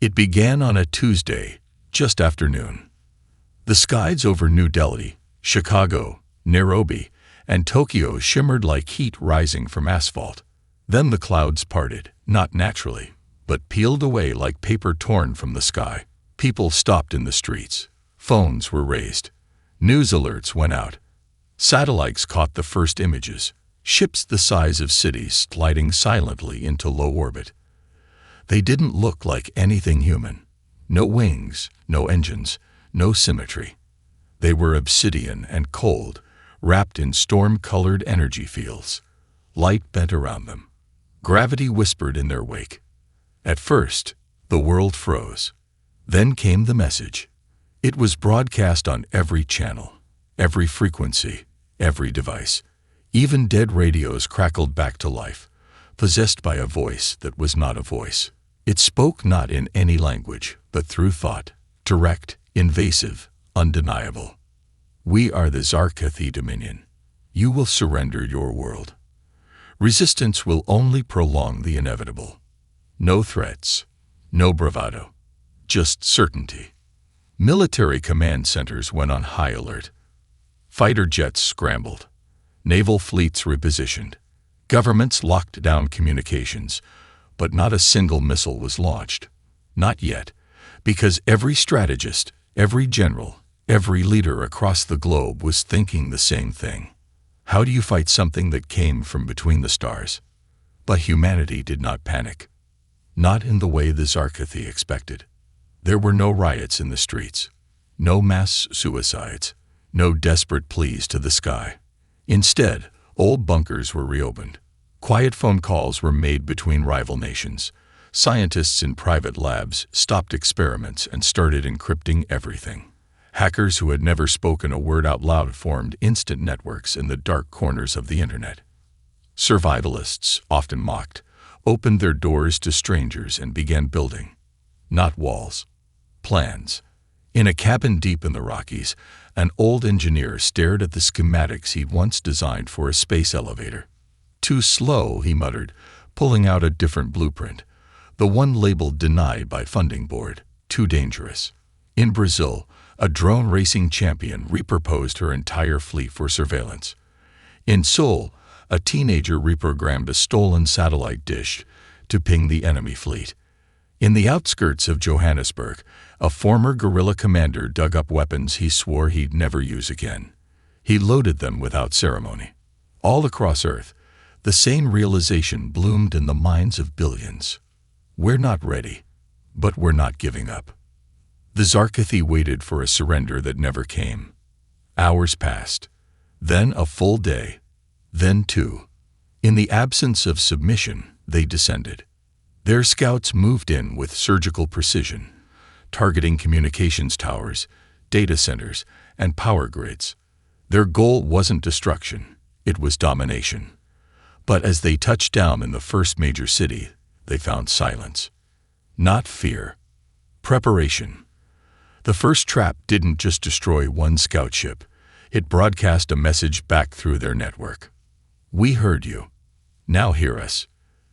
It began on a Tuesday, just after noon. The skies over New Delhi, Chicago, Nairobi, and Tokyo shimmered like heat rising from asphalt. Then the clouds parted, not naturally, but peeled away like paper torn from the sky. People stopped in the streets. Phones were raised. News alerts went out. Satellites caught the first images. Ships the size of cities gliding silently into low orbit. They didn't look like anything human. No wings, no engines, no symmetry. They were obsidian and cold, wrapped in storm-colored energy fields. Light bent around them. Gravity whispered in their wake. At first, the world froze. Then came the message. It was broadcast on every channel, every frequency, every device. Even dead radios crackled back to life, possessed by a voice that was not a voice. It spoke not in any language, but through thought, direct, invasive, undeniable. We are the Zarkathi Dominion. You will surrender your world. Resistance will only prolong the inevitable. No threats, no bravado, just certainty. Military command centers went on high alert. Fighter jets scrambled. Naval fleets repositioned. Governments locked down communications, but not a single missile was launched. Not yet, because every strategist, every general, every leader across the globe was thinking the same thing. How do you fight something that came from between the stars? But humanity did not panic. Not in the way the Zarkathi expected. There were no riots in the streets, no mass suicides, no desperate pleas to the sky. Instead, old bunkers were reopened. Quiet phone calls were made between rival nations. Scientists in private labs stopped experiments and started encrypting everything. Hackers who had never spoken a word out loud formed instant networks in the dark corners of the internet. Survivalists, often mocked, opened their doors to strangers and began building. Not walls. Plans. In a cabin deep in the Rockies, an old engineer stared at the schematics he'd once designed for a space elevator. Too slow, he muttered, pulling out a different blueprint. The one labeled denied by funding board. Too dangerous. In Brazil, a drone racing champion repurposed her entire fleet for surveillance. In Seoul, a teenager reprogrammed a stolen satellite dish to ping the enemy fleet. In the outskirts of Johannesburg, a former guerrilla commander dug up weapons he swore he'd never use again. He loaded them without ceremony. All across Earth, the same realization bloomed in the minds of billions. We're not ready, but we're not giving up. The Zarkathi waited for a surrender that never came. Hours passed, then a full day, then two. In the absence of submission, they descended. Their scouts moved in with surgical precision, targeting communications towers, data centers, and power grids. Their goal wasn't destruction, it was domination. But as they touched down in the first major city, they found silence. Not fear. Preparation. The first trap didn't just destroy one scout ship, it broadcast a message back through their network. We heard you. Now hear us.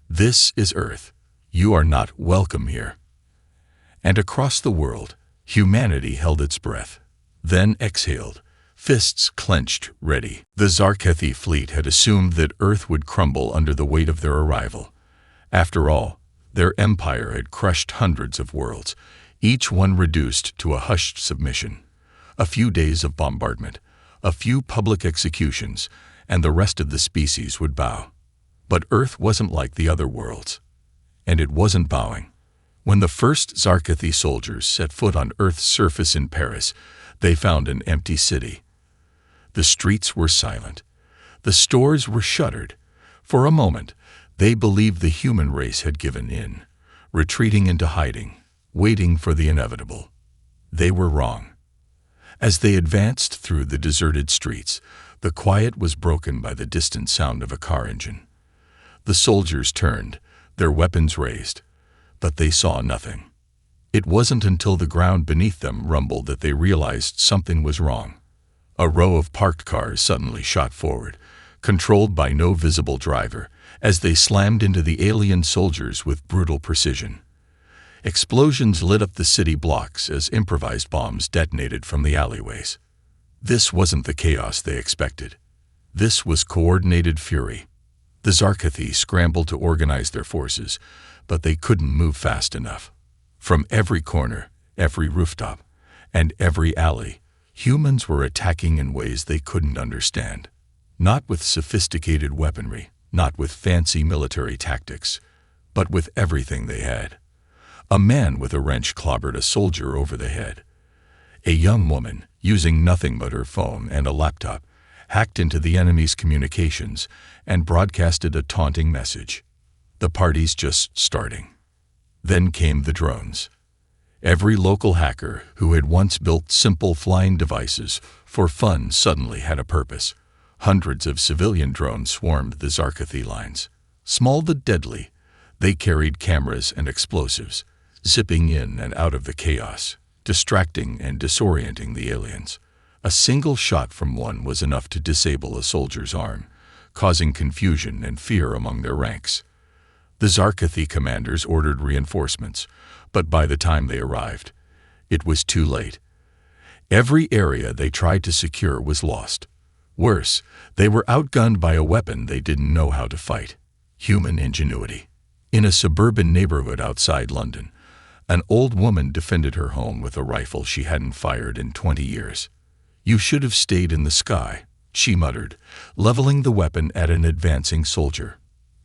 This is Earth. You are not welcome here. And across the world, humanity held its breath, then exhaled, fists clenched, ready. The Zarkathi fleet had assumed that Earth would crumble under the weight of their arrival. After all, their empire had crushed hundreds of worlds, each one reduced to a hushed submission. A few days of bombardment, a few public executions, and the rest of the species would bow. But Earth wasn't like the other worlds. And it wasn't bowing. When the first Zarkathi soldiers set foot on Earth's surface in Paris, they found an empty city. The streets were silent. The stores were shuttered. For a moment, they believed the human race had given in, retreating into hiding, waiting for the inevitable. They were wrong. As they advanced through the deserted streets, the quiet was broken by the distant sound of a car engine. The soldiers turned, their weapons raised, but they saw nothing. It wasn't until the ground beneath them rumbled that they realized something was wrong. A row of parked cars suddenly shot forward, controlled by no visible driver, as they slammed into the alien soldiers with brutal precision. Explosions lit up the city blocks as improvised bombs detonated from the alleyways. This wasn't the chaos they expected. This was coordinated fury. The Zarkathi scrambled to organize their forces, but they couldn't move fast enough. From every corner, every rooftop, and every alley, humans were attacking in ways they couldn't understand. Not with sophisticated weaponry, not with fancy military tactics, but with everything they had. A man with a wrench clobbered a soldier over the head. A young woman, using nothing but her phone and a laptop, hacked into the enemy's communications and broadcasted a taunting message. The party's just starting. Then came the drones. Every local hacker who had once built simple flying devices for fun suddenly had a purpose. Hundreds of civilian drones swarmed the Zarkathi lines. Small but deadly, they carried cameras and explosives, zipping in and out of the chaos, distracting and disorienting the aliens. A single shot from one was enough to disable a soldier's arm, causing confusion and fear among their ranks. The Zarkathi commanders ordered reinforcements, but by the time they arrived, it was too late. Every area they tried to secure was lost. Worse, they were outgunned by a weapon they didn't know how to fight: human ingenuity. In a suburban neighborhood outside London, an old woman defended her home with a rifle she hadn't fired in 20 years. "You should have stayed in the sky," she muttered, leveling the weapon at an advancing soldier.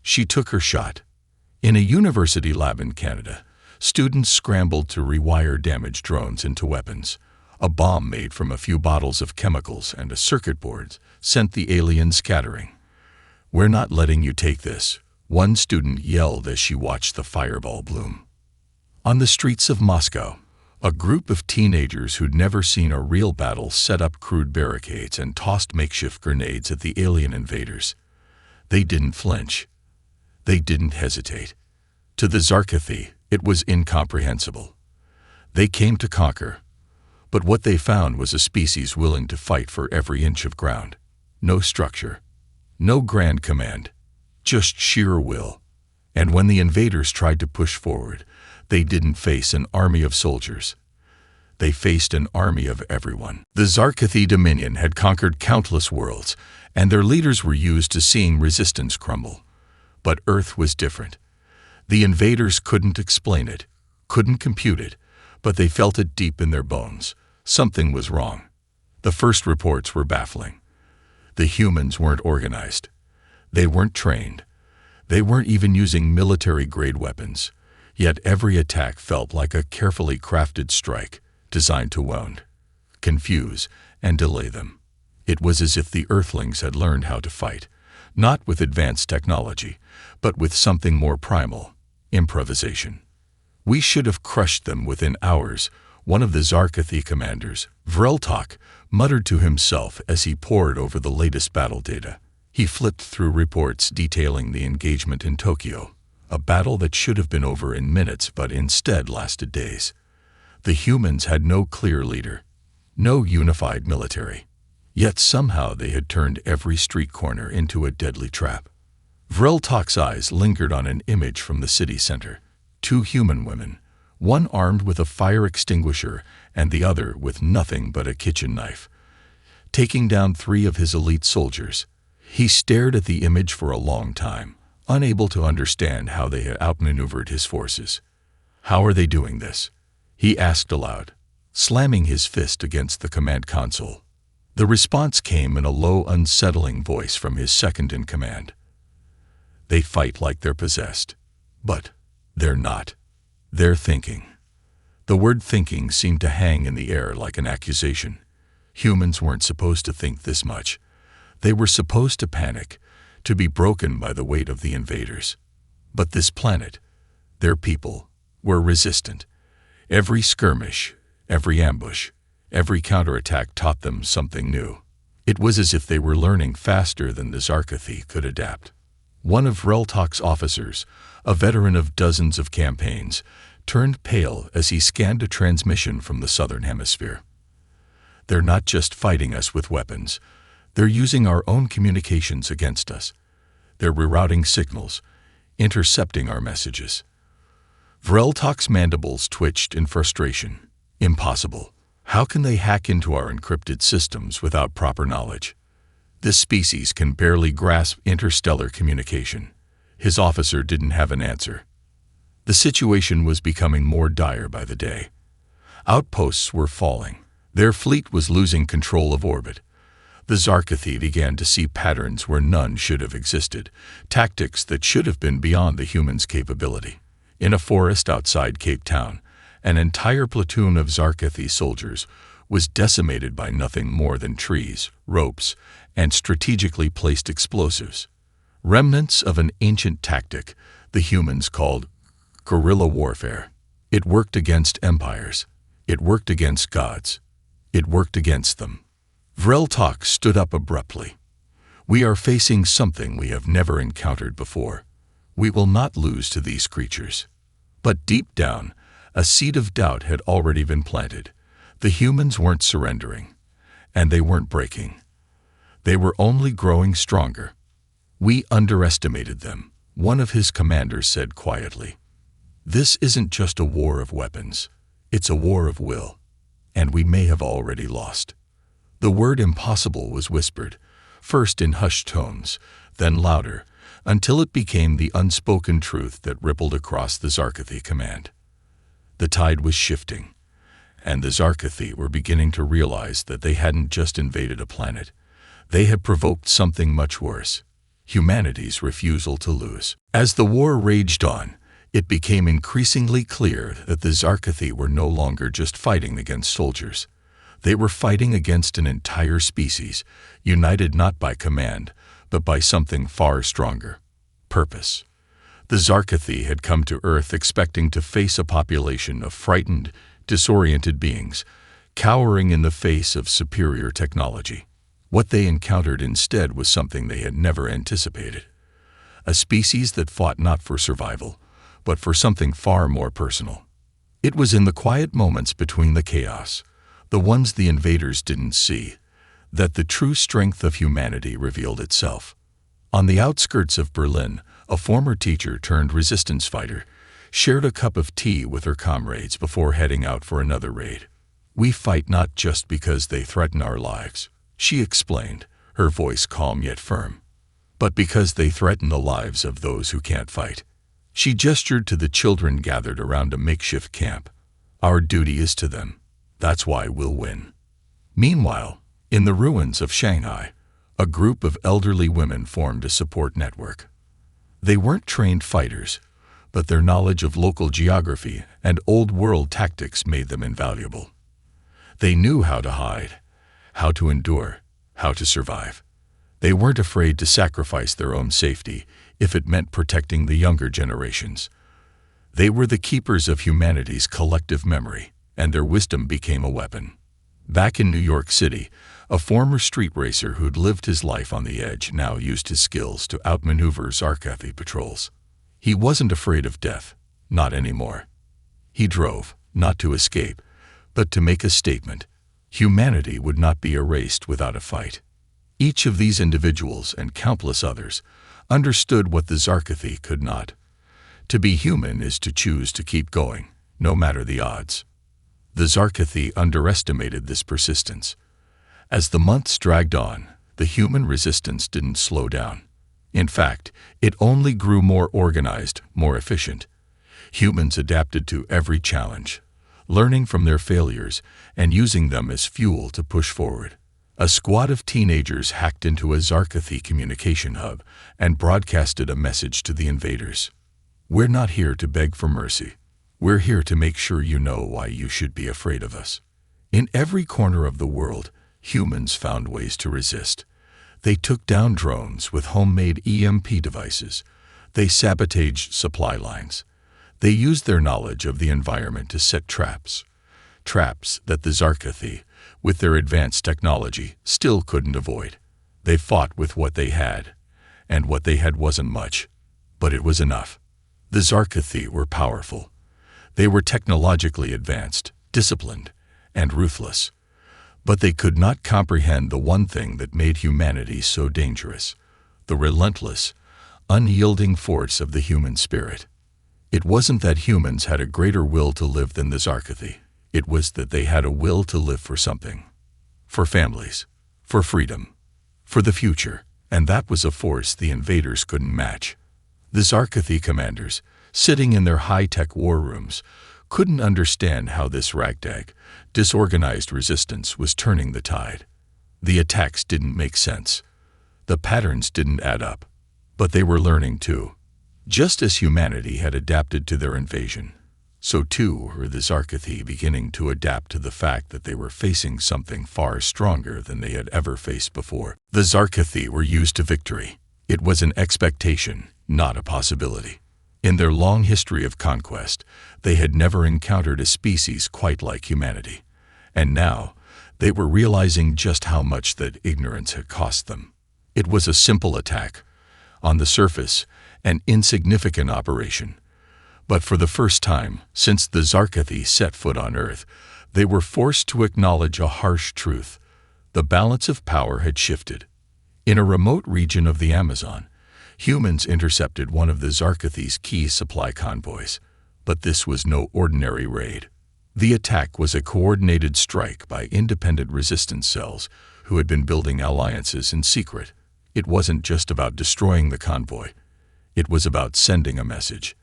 She took her shot. In a university lab in Canada, students scrambled to rewire damaged drones into weapons. A bomb made from a few bottles of chemicals and a circuit board sent the aliens scattering. "We're not letting you take this," one student yelled as she watched the fireball bloom. On the streets of Moscow, a group of teenagers who'd never seen a real battle set up crude barricades and tossed makeshift grenades at the alien invaders. They didn't flinch. They didn't hesitate. To the Zarkathi, it was incomprehensible. They came to conquer, but what they found was a species willing to fight for every inch of ground. No structure, no grand command, just sheer will. And when the invaders tried to push forward, they didn't face an army of soldiers. They faced an army of everyone. The Zarkathi Dominion had conquered countless worlds, and their leaders were used to seeing resistance crumble. But Earth was different. The invaders couldn't explain it, couldn't compute it, but they felt it deep in their bones. Something was wrong. The first reports were baffling. The humans weren't organized. They weren't trained. They weren't even using military-grade weapons. Yet every attack felt like a carefully crafted strike, designed to wound, confuse, and delay them. It was as if the Earthlings had learned how to fight, not with advanced technology, but with something more primal: improvisation. "We should have crushed them within hours," one of the Zarkathi commanders, Vreltok, muttered to himself as he pored over the latest battle data. He flipped through reports detailing the engagement in Tokyo, a battle that should have been over in minutes but instead lasted days. The humans had no clear leader, no unified military. Yet somehow they had turned every street corner into a deadly trap. Vreltok's eyes lingered on an image from the city center: two human women, one armed with a fire extinguisher and the other with nothing but a kitchen knife, taking down 3 of his elite soldiers. He stared at the image for a long time, unable to understand how they had outmaneuvered his forces. "How are they doing this?" he asked aloud, slamming his fist against the command console. The response came in a low, unsettling voice from his second-in-command. "They fight like they're possessed. But they're not. They're thinking." The word thinking seemed to hang in the air like an accusation. Humans weren't supposed to think this much. They were supposed to panic, to be broken by the weight of the invaders. But this planet, their people, were resistant. Every skirmish, every ambush, every counterattack taught them something new. It was as if they were learning faster than the Zarkathi could adapt. One of Vreltok's officers, a veteran of dozens of campaigns, turned pale as he scanned a transmission from the southern hemisphere. "They're not just fighting us with weapons. They're using our own communications against us. They're rerouting signals, intercepting our messages." Vreltok's mandibles twitched in frustration. Impossible. How can they hack into our encrypted systems without proper knowledge? This species can barely grasp interstellar communication. His officer didn't have an answer. The situation was becoming more dire by the day. Outposts were falling. Their fleet was losing control of orbit. The Zarkathi began to see patterns where none should have existed, tactics that should have been beyond the humans' capability. In a forest outside Cape Town, an entire platoon of Zarkathi soldiers was decimated by nothing more than trees, ropes, and strategically placed explosives. Remnants of an ancient tactic the humans called guerrilla warfare. It worked against empires. It worked against gods. It worked against them. Vreltok stood up abruptly. We are facing something we have never encountered before. We will not lose to these creatures. But deep down, a seed of doubt had already been planted. The humans weren't surrendering, and they weren't breaking. They were only growing stronger. We underestimated them, one of his commanders said quietly. This isn't just a war of weapons. It's a war of will, and we may have already lost. The word impossible was whispered, first in hushed tones, then louder, until it became the unspoken truth that rippled across the Zarkathi command. The tide was shifting, and the Zarkathi were beginning to realize that they hadn't just invaded a planet. They had provoked something much worse: humanity's refusal to lose. As the war raged on, it became increasingly clear that the Zarkathi were no longer just fighting against soldiers. They were fighting against an entire species, united not by command, but by something far stronger: purpose. The Zarkathi had come to Earth expecting to face a population of frightened, disoriented beings, cowering in the face of superior technology. What they encountered instead was something they had never anticipated: a species that fought not for survival, but for something far more personal. It was in the quiet moments between the chaos, the ones the invaders didn't see, that the true strength of humanity revealed itself. On the outskirts of Berlin, a former teacher turned resistance fighter shared a cup of tea with her comrades before heading out for another raid. We fight not just because they threaten our lives, she explained, her voice calm yet firm, but because they threaten the lives of those who can't fight. She gestured to the children gathered around a makeshift camp. Our duty is to them. That's why we'll win. Meanwhile, in the ruins of Shanghai, a group of elderly women formed a support network. They weren't trained fighters, but their knowledge of local geography and old-world tactics made them invaluable. They knew how to hide, how to endure, how to survive. They weren't afraid to sacrifice their own safety if it meant protecting the younger generations. They were the keepers of humanity's collective memory, and their wisdom became a weapon. Back in New York City, a former street racer who'd lived his life on the edge now used his skills to outmaneuver Zarkathi patrols. He wasn't afraid of death, not anymore. He drove, not to escape, but to make a statement. Humanity would not be erased without a fight. Each of these individuals and countless others understood what the Zarkathi could not. To be human is to choose to keep going, no matter the odds. The Zarkathi underestimated this persistence. As the months dragged on, the human resistance didn't slow down. In fact, it only grew more organized, more efficient. Humans adapted to every challenge, learning from their failures and using them as fuel to push forward. A squad of teenagers hacked into a Zarkathi communication hub and broadcasted a message to the invaders. We're not here to beg for mercy. We're here to make sure you know why you should be afraid of us. In every corner of the world, humans found ways to resist. They took down drones with homemade EMP devices. They sabotaged supply lines. They used their knowledge of the environment to set traps. Traps that the Zarkathi, with their advanced technology, still couldn't avoid. They fought with what they had, and what they had wasn't much, but it was enough. The Zarkathi were powerful. They were technologically advanced, disciplined, and ruthless. But they could not comprehend the one thing that made humanity so dangerous: the relentless, unyielding force of the human spirit. It wasn't that humans had a greater will to live than the Zarkathi. It was that they had a will to live for something. For families. For freedom. For the future. And that was a force the invaders couldn't match. The Zarkathi commanders, sitting in their high-tech war rooms, couldn't understand how this ragtag, disorganized resistance was turning the tide. The attacks didn't make sense. The patterns didn't add up. But they were learning too. Just as humanity had adapted to their invasion, so too were the Zarkathi beginning to adapt to the fact that they were facing something far stronger than they had ever faced before. The Zarkathi were used to victory. It was an expectation, not a possibility. In their long history of conquest, they had never encountered a species quite like humanity. And now, they were realizing just how much that ignorance had cost them. It was a simple attack. On the surface, an insignificant operation. But for the first time, since the Zarkathi set foot on Earth, they were forced to acknowledge a harsh truth. The balance of power had shifted. In a remote region of the Amazon, humans intercepted one of the Zarkathi's key supply convoys. But this was no ordinary raid. The attack was a coordinated strike by independent resistance cells who had been building alliances in secret. It wasn't just about destroying the convoy. It was about sending a message.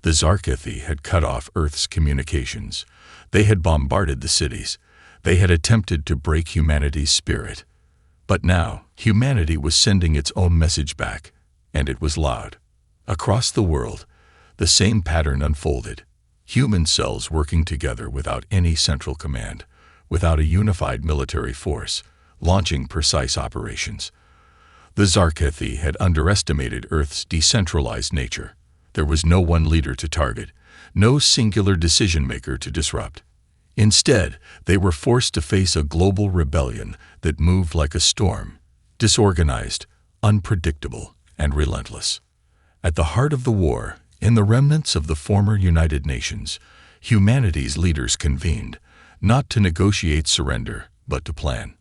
The Zarkathi had cut off Earth's communications. They had bombarded the cities. They had attempted to break humanity's spirit. But now, humanity was sending its own message back, and it was loud. Across the world, the same pattern unfolded. Human cells working together without any central command, without a unified military force, launching precise operations. The Zarkathi had underestimated Earth's decentralized nature. There was no one leader to target, no singular decision-maker to disrupt. Instead, they were forced to face a global rebellion that moved like a storm, disorganized, unpredictable, and relentless. At the heart of the war, in the remnants of the former United Nations, humanity's leaders convened, not to negotiate surrender, but to plan.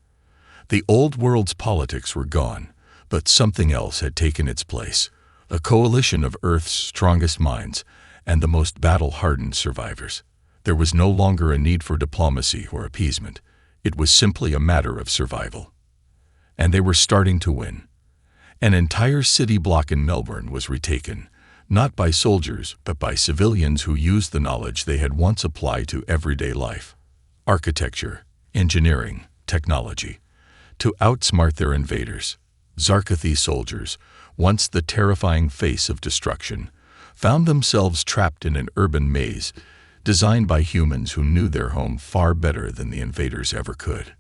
The old world's politics were gone, but something else had taken its place, a coalition of Earth's strongest minds and the most battle-hardened survivors. There was no longer a need for diplomacy or appeasement. It was simply a matter of survival. And they were starting to win. An entire city block in Melbourne was retaken, not by soldiers, but by civilians who used the knowledge they had once applied to everyday life. Architecture, engineering, technology, to outsmart their invaders. Zarkathi soldiers, once the terrifying face of destruction, found themselves trapped in an urban maze designed by humans who knew their home far better than the invaders ever could.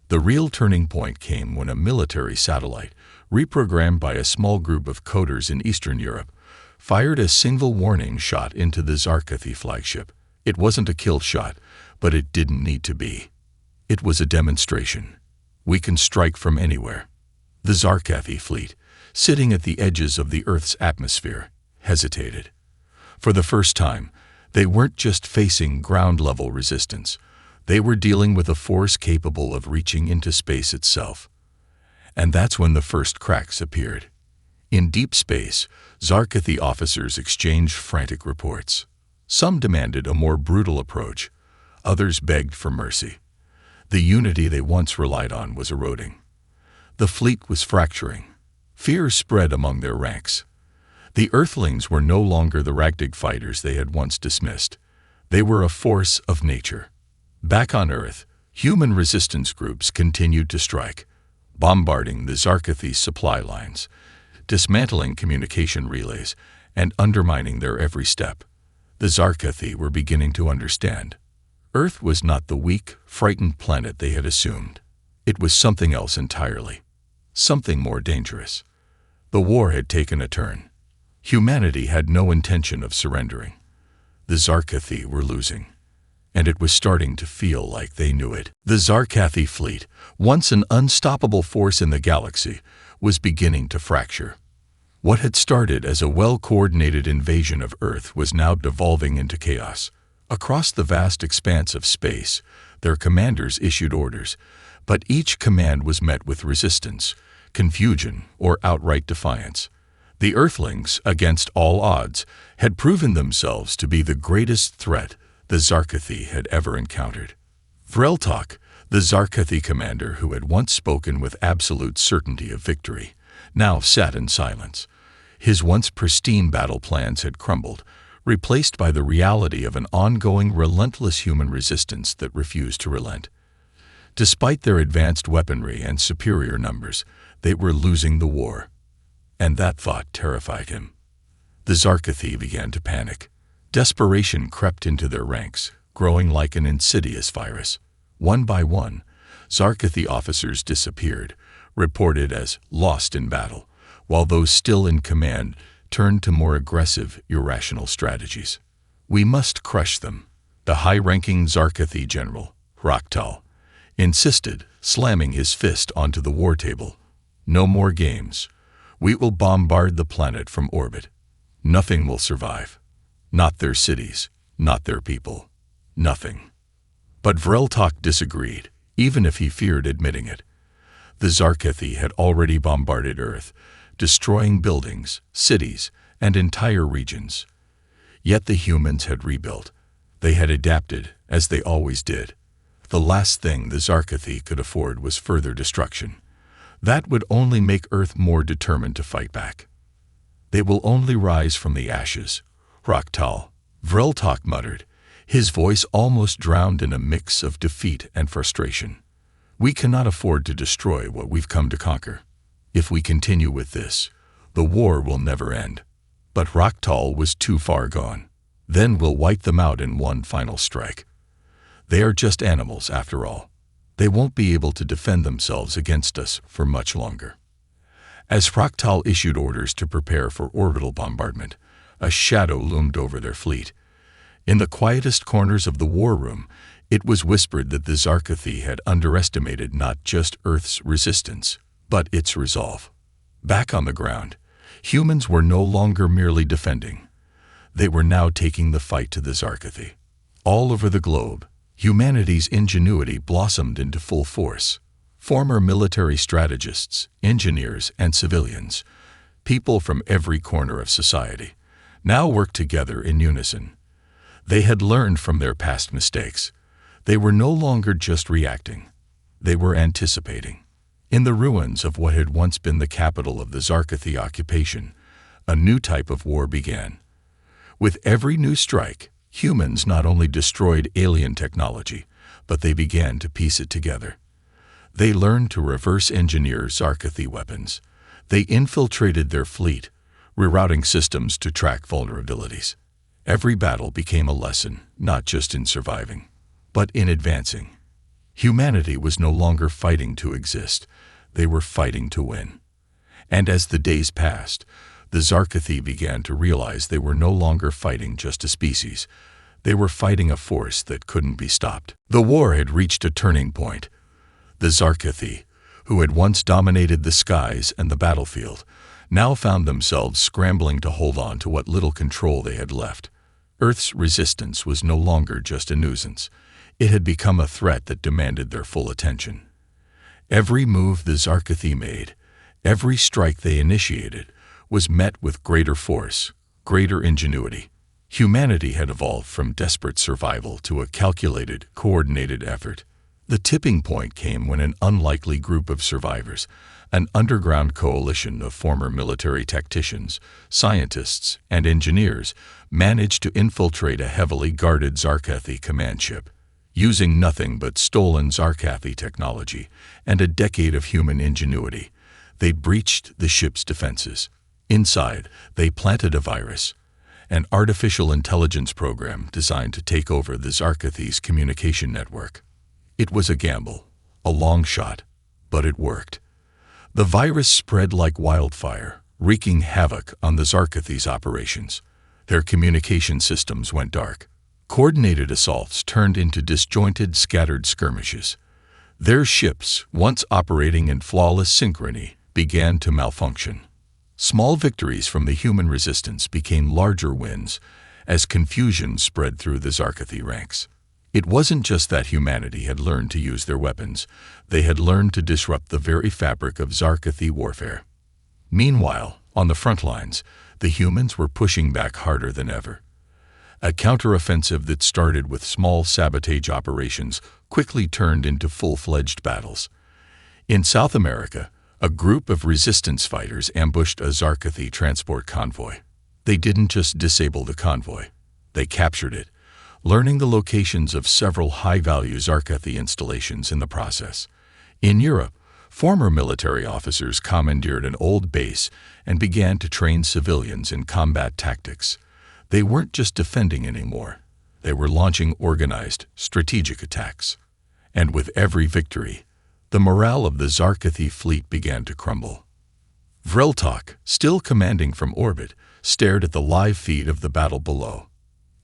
The real turning point came when a military satellite, reprogrammed by a small group of coders in Eastern Europe, fired a single warning shot into the Zarkathi flagship. It wasn't a kill shot, but it didn't need to be. It was a demonstration. We can strike from anywhere. The Zarkathi fleet, sitting at the edges of the Earth's atmosphere, hesitated. For the first time, they weren't just facing ground-level resistance. They were dealing with a force capable of reaching into space itself. And that's when the first cracks appeared. In deep space, Zarkathi officers exchanged frantic reports. Some demanded a more brutal approach. Others begged for mercy. The unity they once relied on was eroding. The fleet was fracturing. Fear spread among their ranks. The Earthlings were no longer the ragtag fighters they had once dismissed. They were a force of nature. Back on Earth, human resistance groups continued to strike, bombarding the Zarkathi supply lines, dismantling communication relays, and undermining their every step. The Zarkathi were beginning to understand. Earth was not the weak, frightened planet they had assumed. It was something else entirely. Something more dangerous. The war had taken a turn. Humanity had no intention of surrendering. The Zarkathi were losing, and it was starting to feel like they knew it. The Zarkathi fleet, once an unstoppable force in the galaxy, was beginning to fracture. What had started as a well-coordinated invasion of Earth was now devolving into chaos. Across the vast expanse of space, their commanders issued orders, but each command was met with resistance, confusion, or outright defiance. The Earthlings, against all odds, had proven themselves to be the greatest threat the Zarkathi had ever encountered. Vreltok, the Zarkathi commander who had once spoken with absolute certainty of victory, now sat in silence. His once pristine battle plans had crumbled, replaced by the reality of an ongoing, relentless human resistance that refused to relent. Despite their advanced weaponry and superior numbers, they were losing the war. And that thought terrified him. The Zarkathi began to panic. Desperation crept into their ranks, growing like an insidious virus. One by one, Zarkathi officers disappeared, reported as lost in battle, while those still in command turned to more aggressive, irrational strategies. "We must crush them," the high-ranking Zarkathi general, Raktal, insisted, slamming his fist onto the war table. "No more games. We will bombard the planet from orbit. Nothing will survive. Not their cities, not their people. Nothing." But Vreltok disagreed, even if he feared admitting it. The Zarkathi had already bombarded Earth, destroying buildings, cities, and entire regions. Yet the humans had rebuilt. They had adapted, as they always did. The last thing the Zarkathi could afford was further destruction. That would only make Earth more determined to fight back. "They will only rise from the ashes," Raktal, Vreltok muttered, his voice almost drowned in a mix of defeat and frustration. "We cannot afford to destroy what we've come to conquer. If we continue with this, the war will never end." But Raktal was too far gone. "Then we'll wipe them out in one final strike. They are just animals, after all. They won't be able to defend themselves against us for much longer." As Raktal issued orders to prepare for orbital bombardment, a shadow loomed over their fleet. In the quietest corners of the war room, it was whispered that the Zarkathi had underestimated not just Earth's resistance, but its resolve. Back on the ground, humans were no longer merely defending. They were now taking the fight to the Zarkathi. All over the globe, humanity's ingenuity blossomed into full force. Former military strategists, engineers, and civilians, people from every corner of society, now worked together in unison. They had learned from their past mistakes. They were no longer just reacting. They were anticipating. In the ruins of what had once been the capital of the Zarkathi occupation, a new type of war began. With every new strike, humans not only destroyed alien technology, but they began to piece it together. They learned to reverse engineer Zarkathi weapons. They infiltrated their fleet, rerouting systems to track vulnerabilities. Every battle became a lesson, not just in surviving, but in advancing. Humanity was no longer fighting to exist. They were fighting to win. And as the days passed, the Zarkathi began to realize they were no longer fighting just a species. They were fighting a force that couldn't be stopped. The war had reached a turning point. The Zarkathi, who had once dominated the skies and the battlefield, now found themselves scrambling to hold on to what little control they had left. Earth's resistance was no longer just a nuisance. It had become a threat that demanded their full attention. Every move the Zarkathi made, every strike they initiated, was met with greater force, greater ingenuity. Humanity had evolved from desperate survival to a calculated, coordinated effort. The tipping point came when an unlikely group of survivors, an underground coalition of former military tacticians, scientists, and engineers, managed to infiltrate a heavily guarded Zarkathi command ship. Using nothing but stolen Zarkathi technology and a decade of human ingenuity, they breached the ship's defenses. Inside, they planted a virus, an artificial intelligence program designed to take over the Zarkathi's communication network. It was a gamble, a long shot, but it worked. The virus spread like wildfire, wreaking havoc on the Zarkathi's operations. Their communication systems went dark. Coordinated assaults turned into disjointed, scattered skirmishes. Their ships, once operating in flawless synchrony, began to malfunction. Small victories from the human resistance became larger wins as confusion spread through the Zarkathi ranks. It wasn't just that humanity had learned to use their weapons, they had learned to disrupt the very fabric of Zarkathi warfare. Meanwhile, On the front lines, the humans were pushing back harder than ever. A counteroffensive that started with small sabotage operations quickly turned into full-fledged battles. In South America, a group of resistance fighters ambushed a Zarkathi transport convoy. They didn't just disable the convoy, they captured it, learning the locations of several high-value Zarkathi installations in the process. In Europe, former military officers commandeered an old base and began to train civilians in combat tactics. They weren't just defending anymore. They were launching organized, strategic attacks. And with every victory, the morale of the Zarkathi fleet began to crumble. Vreltok, still commanding from orbit, stared at the live feed of the battle below.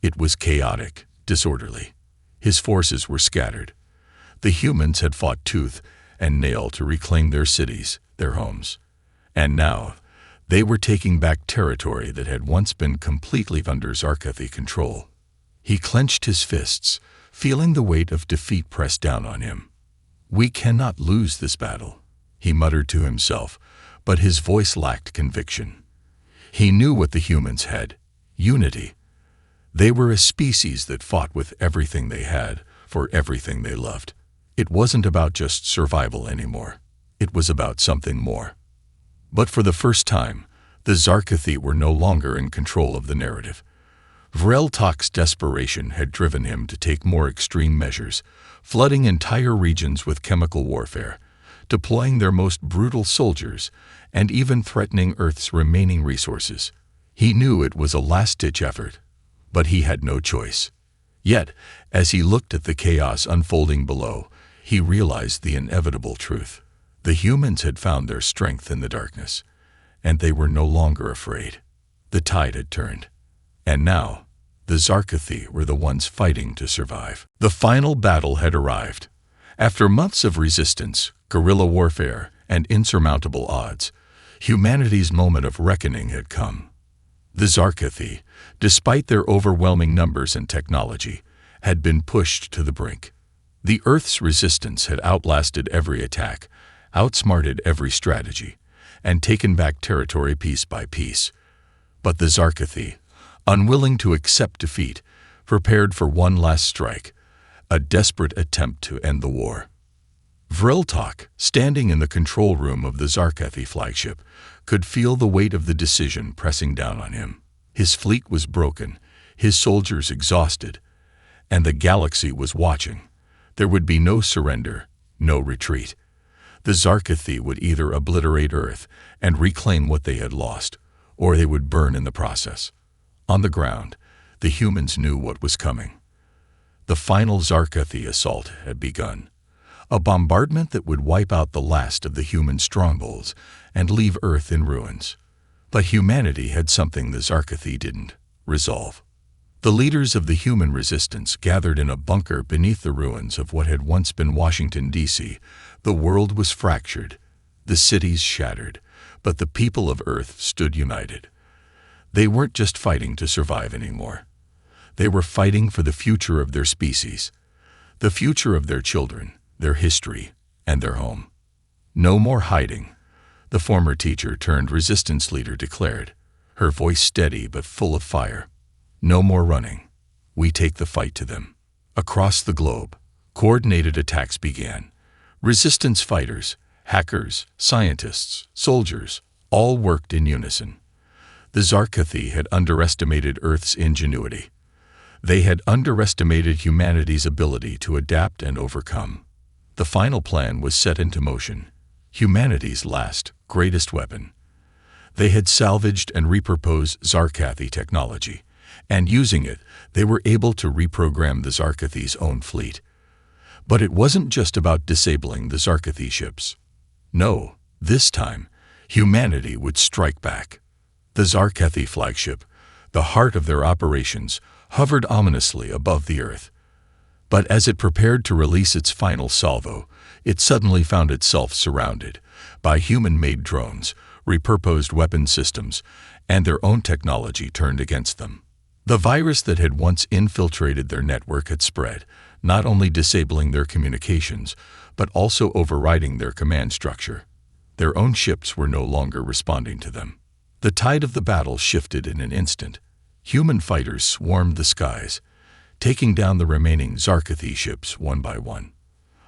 It was chaotic, disorderly. His forces were scattered. The humans had fought tooth and nail to reclaim their cities, their homes. And now, they were taking back territory that had once been completely under Zarkathi control. He clenched his fists, feeling the weight of defeat press down on him. "We cannot lose this battle," he muttered to himself, but his voice lacked conviction. He knew what the humans had: unity. They were a species that fought with everything they had, for everything they loved. It wasn't about just survival anymore. It was about something more. But for the first time, the Zarkathi were no longer in control of the narrative. Vreltok's desperation had driven him to take more extreme measures, flooding entire regions with chemical warfare, deploying their most brutal soldiers, and even threatening Earth's remaining resources. He knew it was a last-ditch effort, but he had no choice. Yet, as he looked at the chaos unfolding below, he realized the inevitable truth. The humans had found their strength in the darkness, and they were no longer afraid. The tide had turned. And now, the Zarkathi were the ones fighting to survive. The final battle had arrived. After months of resistance, guerrilla warfare, and insurmountable odds, humanity's moment of reckoning had come. The Zarkathi, despite their overwhelming numbers and technology, had been pushed to the brink. The Earth's resistance had outlasted every attack, outsmarted every strategy, and taken back territory piece by piece. But the Zarkathi, unwilling to accept defeat, prepared for one last strike, a desperate attempt to end the war. Vreltok, standing in the control room of the Zarkathi flagship, could feel the weight of the decision pressing down on him. His fleet was broken, his soldiers exhausted, and the galaxy was watching. There would be no surrender, no retreat. The Zarkathi would either obliterate Earth and reclaim what they had lost, or they would burn in the process. On the ground, the humans knew what was coming. The final Zarkathi assault had begun, a bombardment that would wipe out the last of the human strongholds and leave Earth in ruins. But humanity had something the Zarkathi didn't: resolve. The leaders of the human resistance gathered in a bunker beneath the ruins of what had once been Washington, D.C. The world was fractured, the cities shattered, but the people of Earth stood united. They weren't just fighting to survive anymore. They were fighting for the future of their species, the future of their children, their history, and their home. "No more hiding," the former teacher turned resistance leader declared, her voice steady but full of fire. "No more running. We take the fight to them." Across the globe, coordinated attacks began. Resistance fighters, hackers, scientists, soldiers, all worked in unison. The Zarkathi had underestimated Earth's ingenuity. They had underestimated humanity's ability to adapt and overcome. The final plan was set into motion, humanity's last, greatest weapon. They had salvaged and repurposed Zarkathi technology, and using it, they were able to reprogram the Zarkathi's own fleet. But it wasn't just about disabling the Zarkathi ships. No, this time, humanity would strike back. The Zarkathi flagship, the heart of their operations, hovered ominously above the Earth. But as it prepared to release its final salvo, it suddenly found itself surrounded by human-made drones, repurposed weapon systems, and their own technology turned against them. The virus that had once infiltrated their network had spread, not only disabling their communications, but also overriding their command structure. Their own ships were no longer responding to them. The tide of the battle shifted in an instant. Human fighters swarmed the skies, taking down the remaining Zarkathi ships one by one.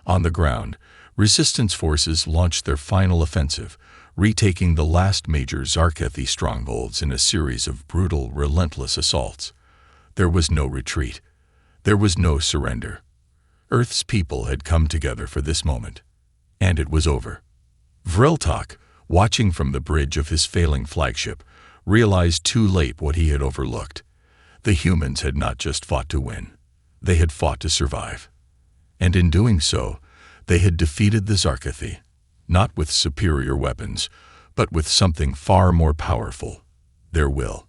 On the ground, resistance forces launched their final offensive, retaking the last major Zarkathi strongholds in a series of brutal, relentless assaults. There was no retreat. There was no surrender. Earth's people had come together for this moment. And it was over. Vriltok, watching from the bridge of his failing flagship, realized too late what he had overlooked. The humans had not just fought to win. They had fought to survive. And in doing so, they had defeated the Zarkathi, not with superior weapons, but with something far more powerful, their will.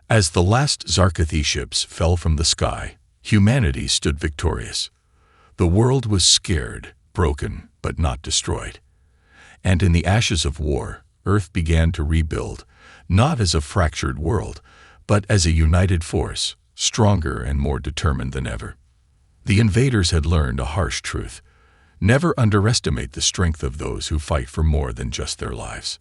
As the last Zarkathi ships fell from the sky, humanity stood victorious. The world was scared, broken, but not destroyed. And in the ashes of war, Earth began to rebuild, not as a fractured world, but as a united force, stronger and more determined than ever. The invaders had learned a harsh truth. Never underestimate the strength of those who fight for more than just their lives.